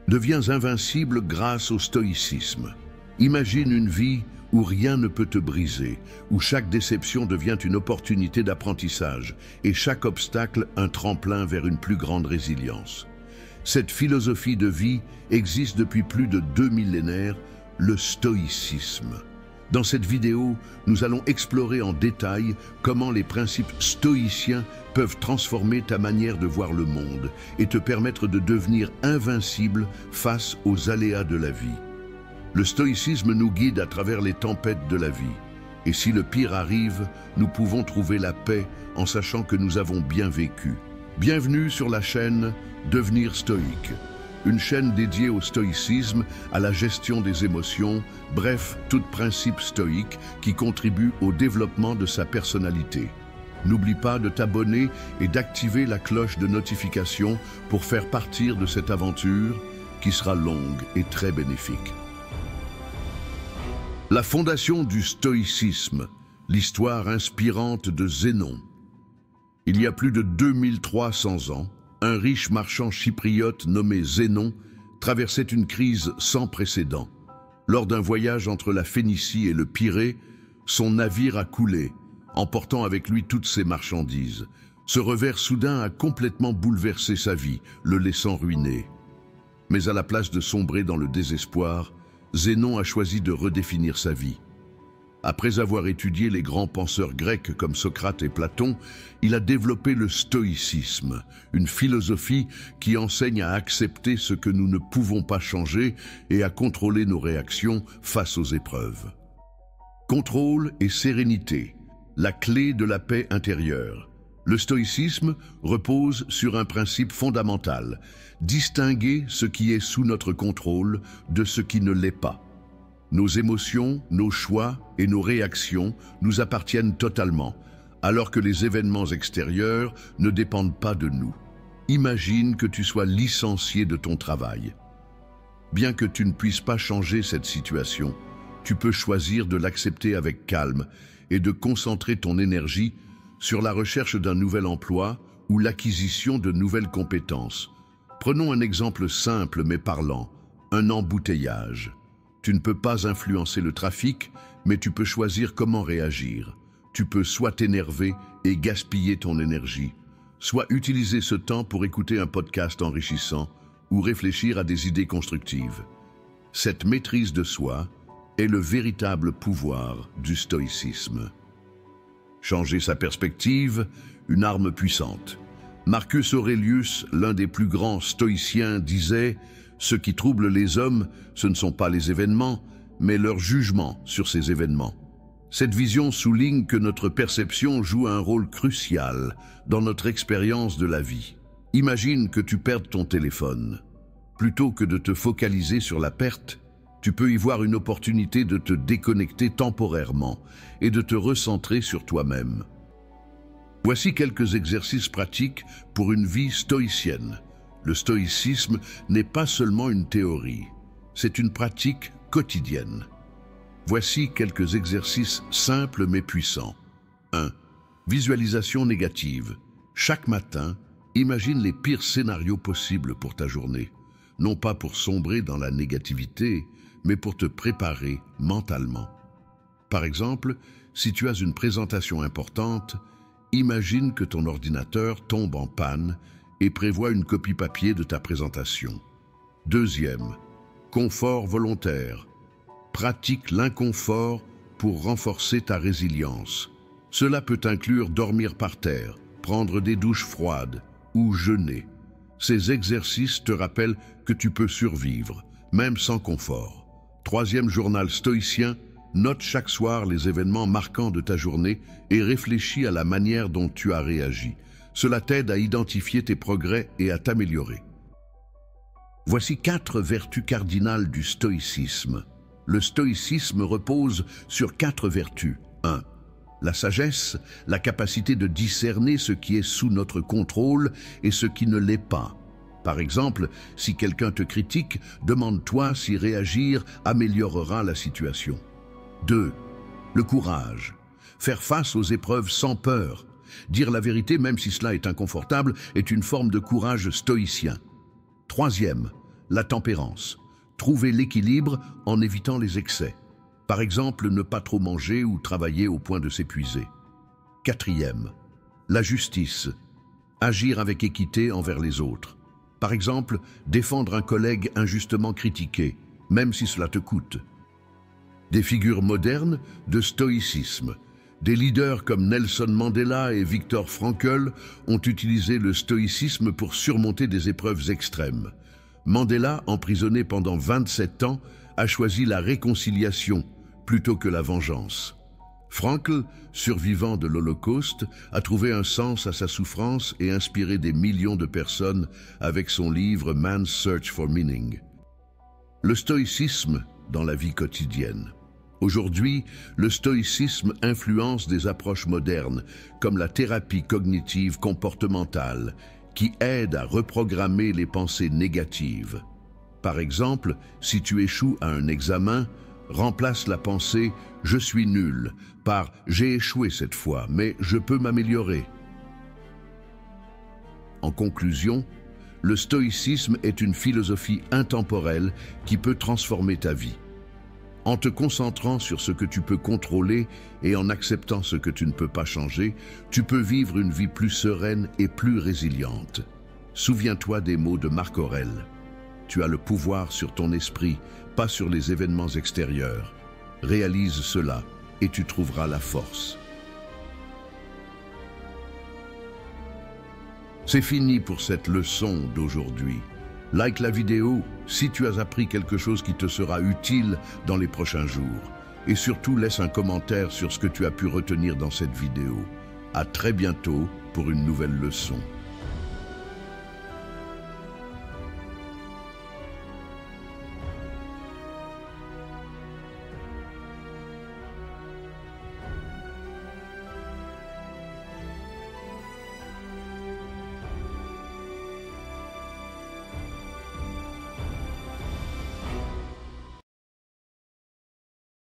Deviens invincible grâce au stoïcisme. Imagine une vie où rien ne peut te briser, où chaque déception devient une opportunité d'apprentissage et chaque obstacle un tremplin vers une plus grande résilience. Cette philosophie de vie existe depuis plus de 2 millénaires, le stoïcisme. Dans cette vidéo, nous allons explorer en détail comment les principes stoïciens peuvent transformer ta manière de voir le monde et te permettre de devenir invincible face aux aléas de la vie. Le stoïcisme nous guide à travers les tempêtes de la vie. Et si le pire arrive, nous pouvons trouver la paix en sachant que nous avons bien vécu. Bienvenue sur la chaîne Devenir stoïque, une chaîne dédiée au stoïcisme, à la gestion des émotions, bref, tout principe stoïque qui contribue au développement de sa personnalité. N'oublie pas de t'abonner et d'activer la cloche de notification pour faire partir de cette aventure qui sera longue et très bénéfique. La fondation du stoïcisme, l'histoire inspirante de Zénon. Il y a plus de 2300 ans, un riche marchand chypriote nommé Zénon traversait une crise sans précédent. Lors d'un voyage entre la Phénicie et le Pirée, son navire a coulé, emportant avec lui toutes ses marchandises. Ce revers soudain a complètement bouleversé sa vie, le laissant ruiné. Mais à la place de sombrer dans le désespoir, Zénon a choisi de redéfinir sa vie. Après avoir étudié les grands penseurs grecs comme Socrate et Platon, il a développé le stoïcisme, une philosophie qui enseigne à accepter ce que nous ne pouvons pas changer et à contrôler nos réactions face aux épreuves. Contrôle et sérénité, la clé de la paix intérieure. Le stoïcisme repose sur un principe fondamental, distinguer ce qui est sous notre contrôle de ce qui ne l'est pas. Nos émotions, nos choix et nos réactions nous appartiennent totalement, alors que les événements extérieurs ne dépendent pas de nous. Imagine que tu sois licencié de ton travail. Bien que tu ne puisses pas changer cette situation, tu peux choisir de l'accepter avec calme et de concentrer ton énergie sur la recherche d'un nouvel emploi ou l'acquisition de nouvelles compétences. Prenons un exemple simple mais parlant, un embouteillage. Tu ne peux pas influencer le trafic, mais tu peux choisir comment réagir. Tu peux soit t'énerver et gaspiller ton énergie, soit utiliser ce temps pour écouter un podcast enrichissant ou réfléchir à des idées constructives. Cette maîtrise de soi est le véritable pouvoir du stoïcisme. Changer sa perspective, une arme puissante. Marcus Aurelius, l'un des plus grands stoïciens, disait « Ce qui trouble les hommes, ce ne sont pas les événements, mais leur jugement sur ces événements. » Cette vision souligne que notre perception joue un rôle crucial dans notre expérience de la vie. Imagine que tu perdes ton téléphone. Plutôt que de te focaliser sur la perte, tu peux y voir une opportunité de te déconnecter temporairement et de te recentrer sur toi-même. Voici quelques exercices pratiques pour une vie stoïcienne. Le stoïcisme n'est pas seulement une théorie, c'est une pratique quotidienne. Voici quelques exercices simples mais puissants. 1. Visualisation négative. Chaque matin, imagine les pires scénarios possibles pour ta journée. Non pas pour sombrer dans la négativité, mais pour te préparer mentalement. Par exemple, si tu as une présentation importante, imagine que ton ordinateur tombe en panne et prévois une copie papier de ta présentation. 2. Confort volontaire. Pratique l'inconfort pour renforcer ta résilience. Cela peut inclure dormir par terre, prendre des douches froides ou jeûner. Ces exercices te rappellent que tu peux survivre, même sans confort. 3. Journal stoïcien. Note chaque soir les événements marquants de ta journée et réfléchis à la manière dont tu as réagi. Cela t'aide à identifier tes progrès et à t'améliorer. Voici 4 vertus cardinales du stoïcisme. Le stoïcisme repose sur 4 vertus. 1. La sagesse, la capacité de discerner ce qui est sous notre contrôle et ce qui ne l'est pas. Par exemple, si quelqu'un te critique, demande-toi si réagir améliorera la situation. 2. Le courage. Faire face aux épreuves sans peur. Dire la vérité, même si cela est inconfortable, est une forme de courage stoïcien. Troisième, la tempérance. Trouver l'équilibre en évitant les excès. Par exemple, ne pas trop manger ou travailler au point de s'épuiser. Quatrième, la justice. Agir avec équité envers les autres. Par exemple, défendre un collègue injustement critiqué, même si cela te coûte. Des figures modernes de stoïcisme. Des leaders comme Nelson Mandela et Viktor Frankl ont utilisé le stoïcisme pour surmonter des épreuves extrêmes. Mandela, emprisonné pendant 27 ans, a choisi la réconciliation plutôt que la vengeance. Frankl, survivant de l'Holocauste, a trouvé un sens à sa souffrance et inspiré des millions de personnes avec son livre Man's Search for Meaning. Le stoïcisme dans la vie quotidienne. Aujourd'hui, le stoïcisme influence des approches modernes, comme la thérapie cognitive comportementale, qui aide à reprogrammer les pensées négatives. Par exemple, si tu échoues à un examen, remplace la pensée « je suis nul » par « j'ai échoué cette fois, mais je peux m'améliorer ». En conclusion, le stoïcisme est une philosophie intemporelle qui peut transformer ta vie. En te concentrant sur ce que tu peux contrôler et en acceptant ce que tu ne peux pas changer, tu peux vivre une vie plus sereine et plus résiliente. Souviens-toi des mots de Marc Aurèle. Tu as le pouvoir sur ton esprit, pas sur les événements extérieurs. Réalise cela et tu trouveras la force. C'est fini pour cette leçon d'aujourd'hui. Like la vidéo si tu as appris quelque chose qui te sera utile dans les prochains jours. Et surtout, laisse un commentaire sur ce que tu as pu retenir dans cette vidéo. À très bientôt pour une nouvelle leçon.